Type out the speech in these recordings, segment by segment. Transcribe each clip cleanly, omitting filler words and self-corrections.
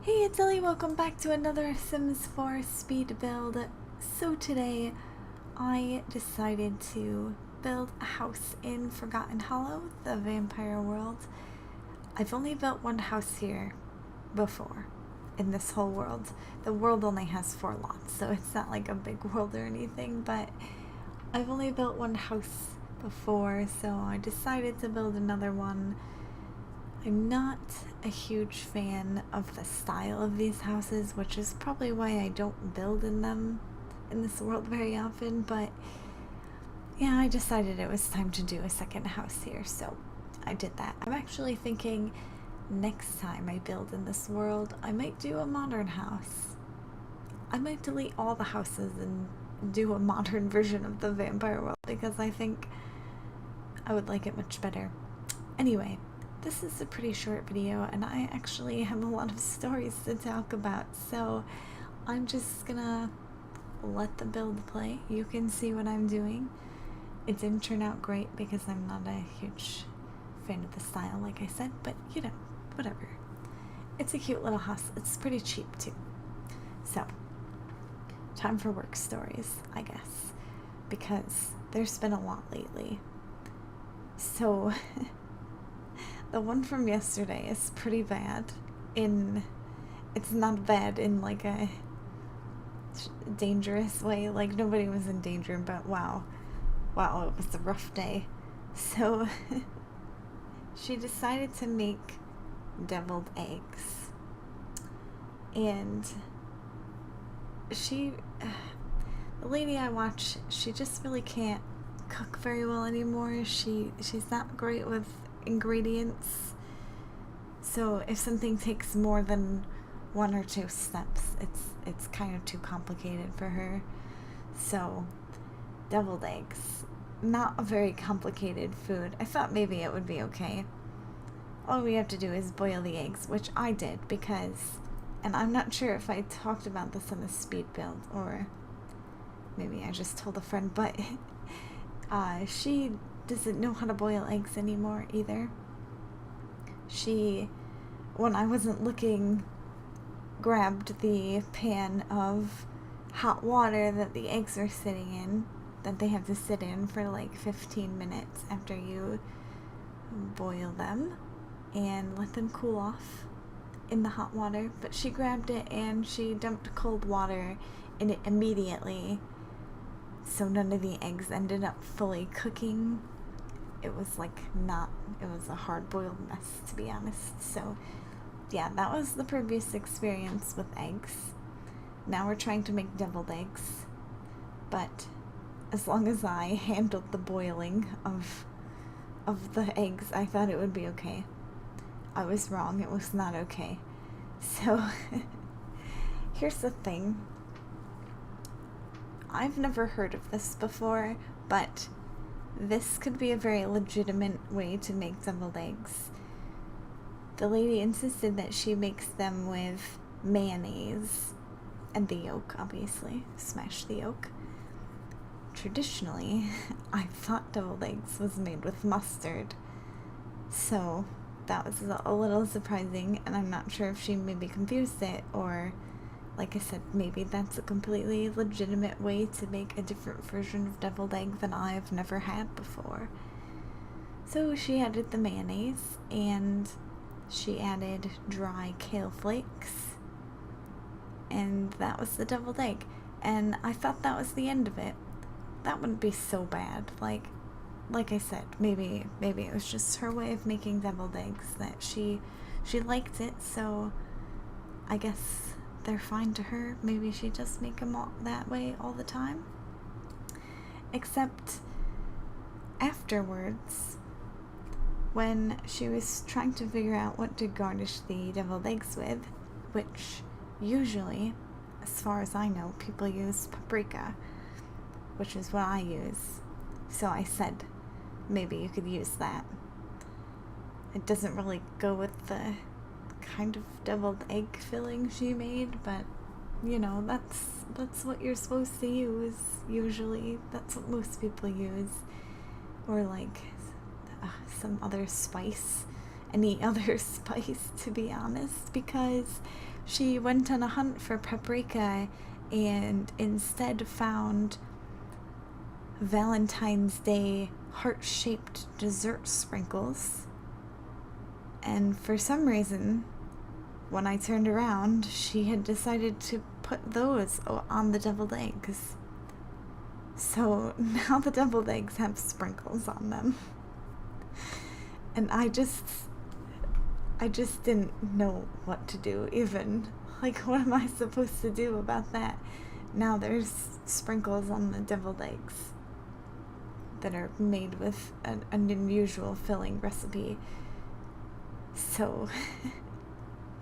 Hey, it's Ellie. Welcome back to another Sims 4 speed build. So today, I decided to build a house in Forgotten Hollow, the vampire world. I've only built one house here before in this whole world. The world only has 4 lots, so it's not like a big world or anything, but I've only built one house before, so I decided to build another one. I'm not a huge fan of the style of these houses, which is probably why I don't build in them in this world very often, but yeah, I decided it was time to do a second house here, so I did that. I'm actually thinking next time I build in this world, I might do a modern house. I might delete all the houses and do a modern version of the vampire world because I think I would like it much better. Anyway, this is a pretty short video and I actually have a lot of stories to talk about, so I'm just gonna let the build play. You can see what I'm doing. It didn't turn out great because I'm not a huge fan of the style, like I said, but you know, whatever. It's a cute little house. It's pretty cheap too. So, time for work stories, I guess, because there's been a lot lately. So, the one from yesterday is pretty bad it's not bad in like a dangerous way, like nobody was in danger, but wow, it was a rough day. So, she decided to make deviled eggs, and the lady I watch, she just really can't cook very well anymore. She's not great with ingredients, so if something takes more than 1 or 2 steps, it's kind of too complicated for her. So deviled eggs, not a very complicated food. I thought maybe it would be okay. All we have to do is boil the eggs, which I did because, and I'm not sure if I talked about this in the speed build or maybe I just told a friend, but she doesn't know how to boil eggs anymore either. She, when I wasn't looking, grabbed the pan of hot water that the eggs are sitting in, that they have to sit in for like 15 minutes after you boil them, and let them cool off in the hot water. But she grabbed it and she dumped cold water in it immediately, so none of the eggs ended up fully cooking. It was it was a hard-boiled mess, to be honest. So yeah, that was the previous experience with eggs. Now we're trying to make deviled eggs, but as long as I handled the boiling of the eggs, I thought it would be okay. I was wrong, it was not okay. So here's the thing. I've never heard of this before, but this could be a very legitimate way to make deviled eggs. The lady insisted that she makes them with mayonnaise and the yolk, obviously. Smash the yolk. Traditionally, I thought deviled eggs was made with mustard, so that was a little surprising, and I'm not sure if she maybe confused it, or like I said, maybe that's a completely legitimate way to make a different version of deviled egg than I've never had before. So she added the mayonnaise, and she added dry kale flakes, and that was the deviled egg. And I thought that was the end of it. That wouldn't be so bad. Like I said, maybe it was just her way of making deviled eggs, that she liked it, so I guess they're fine to her. Maybe she just make them all that way all the time. Except afterwards, when she was trying to figure out what to garnish the deviled eggs with, which usually, as far as I know, people use paprika, which is what I use. So I said, maybe you could use that. It doesn't really go with the kind of deviled egg filling she made, but you know, that's what you're supposed to use usually. That's what most people use. Or like some other spice, any other spice, to be honest, because She went on a hunt for paprika and instead found Valentine's Day heart-shaped dessert sprinkles. And for some reason, when I turned around, she had decided to put those on the deviled eggs. So now the deviled eggs have sprinkles on them. And I just didn't know what to do even. Like, what am I supposed to do about that? Now there's sprinkles on the deviled eggs that are made with an unusual filling recipe. So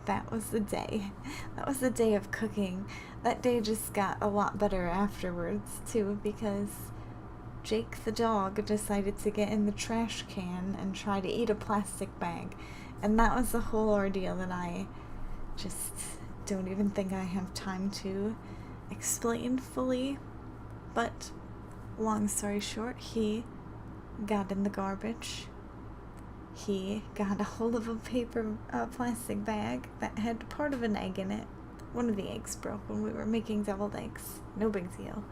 that was the day. That was the day of cooking. That day just got a lot better afterwards too, because Jake the dog decided to get in the trash can and try to eat a plastic bag. And that was a whole ordeal that I just don't even think I have time to explain fully. But long story short, he got in the garbage. He got a hold of a plastic bag that had part of an egg in it. One of the eggs broke when we were making deviled eggs. No big deal.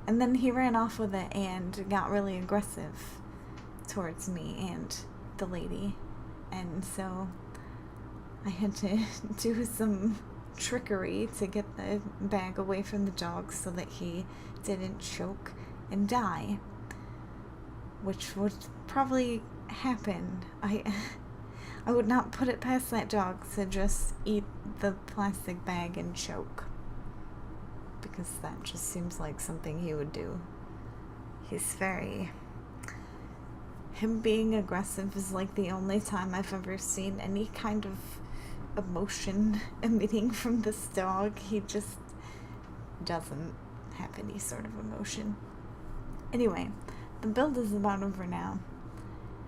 And then he ran off with it and got really aggressive towards me and the lady. And so I had to do some trickery to get the bag away from the dog so that he didn't choke and die, which would probably happen. I would not put it past that dog to just eat the plastic bag and choke, because that just seems like something he would do. Him being aggressive is like the only time I've ever seen any kind of emotion emitting from this dog. He just doesn't have any sort of emotion. Anyway, the build is about over now.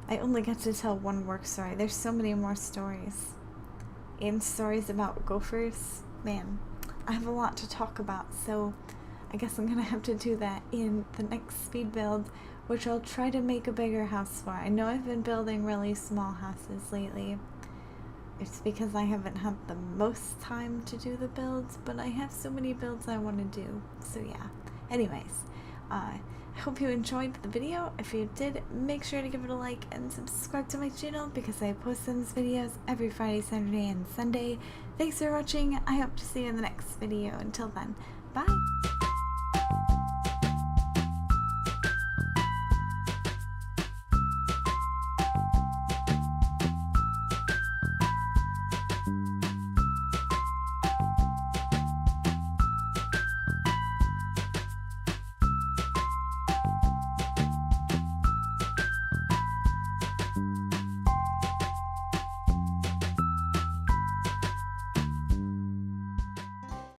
I only got to tell one work story. There's so many more stories. And stories about gophers. Man, I have a lot to talk about, so I guess I'm gonna have to do that in the next speed build, which I'll try to make a bigger house for. I know I've been building really small houses lately. It's because I haven't had the most time to do the builds, but I have so many builds I want to do. So yeah. Anyways, I hope you enjoyed the video. If you did, make sure to give it a like and subscribe to my channel, because I post these videos every Friday, Saturday, and Sunday. Thanks for watching. I hope to see you in the next video. Until then, bye!